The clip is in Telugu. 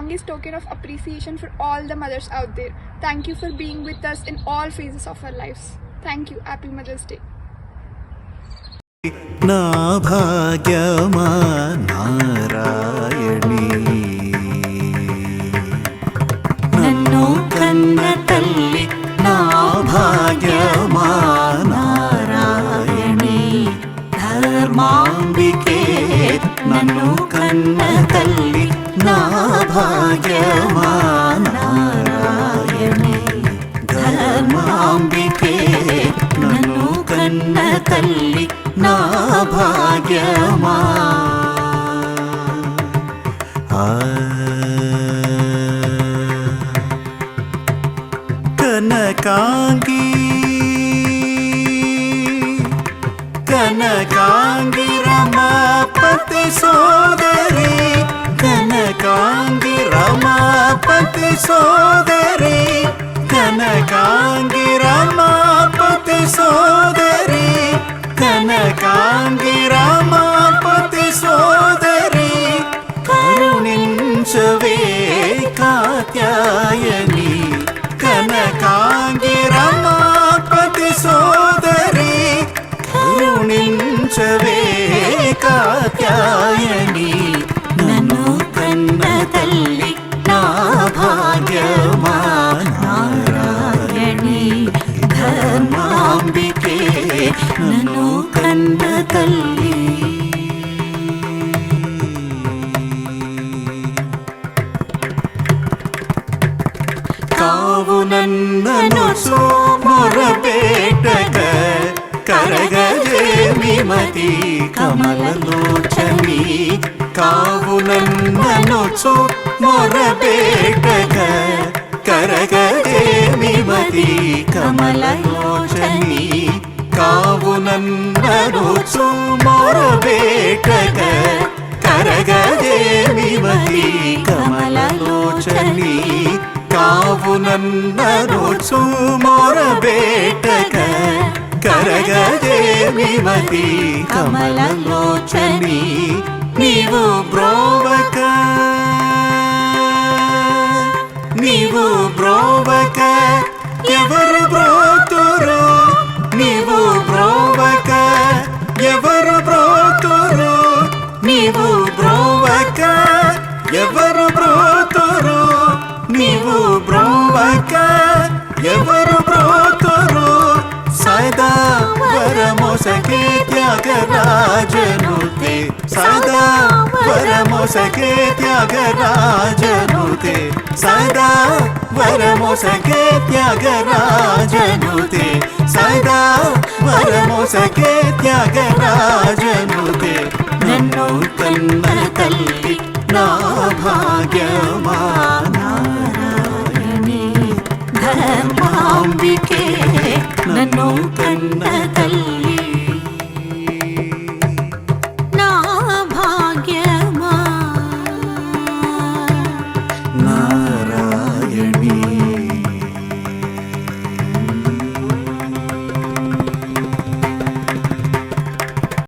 strongest token of appreciation for all the mothers out there. Thank you for being with us in all phases of our lives. Thank you. Happy Mother's Day. నా భాగ్యమా నారాయణి నన్ను కన్న తల్లి నా భాగ్యమా నారాయణి ధర్మాంబికే నన్ను కన్న తల్లి నా భాగ్యమా నారాయణి ధర్మాంబికే నన్ను కన్న తల్లి నా భాగ్యమా కనకాంగి కనకాంగి రమాపతి సోదరి కనకాంగి రమాపతి సోదరి కనకాంగి రమాపతి సోదరి కనకాంగి రమాపతి సోదరి కరుణించవే కాత్యాయని కనకాంగి రమాపతి సోదరి కరుణించవే కాత్యాయని నన్ను కన్న తల్లి నా భాగ్యమా నారాయణి ధర్మాంబికే నన్ను కన్న తల్లి కావునన్నను మొరపేటక కరగజేమిమతి కమలలోచని కావునన్నను మొరపేటక కరగజేమిమతి కమలలోచని కావునన్నను మొరపేటక కరగజేమిమతి కమలలోచని కావునన్నను మొరబేటక కరగజేమిమతి కమలలోచని నీవు బ్రోవక నీవు బ్రోవక ఎవరు బ్రోతురు నీవు బ్రోవక ఎవరు బ్రోతురు నీవు బ్రోవక ఎవరు బ్రోతురు నీవు బ్రోవక ఎవరు బ్రోతురు సదా వరమొసగే త్యాగరాజనుతే సదా వరమొసగే త్యాగరాజనుతే సదా వరమొసగే త్యాగరాజనుతే సదా వరమొసగే త్యాగరాజనుతే నన్ను కన్న తల్లి నా భాగ్యమా నారాయణి ధర్మాంబికే నన్ను కన్న తల్లి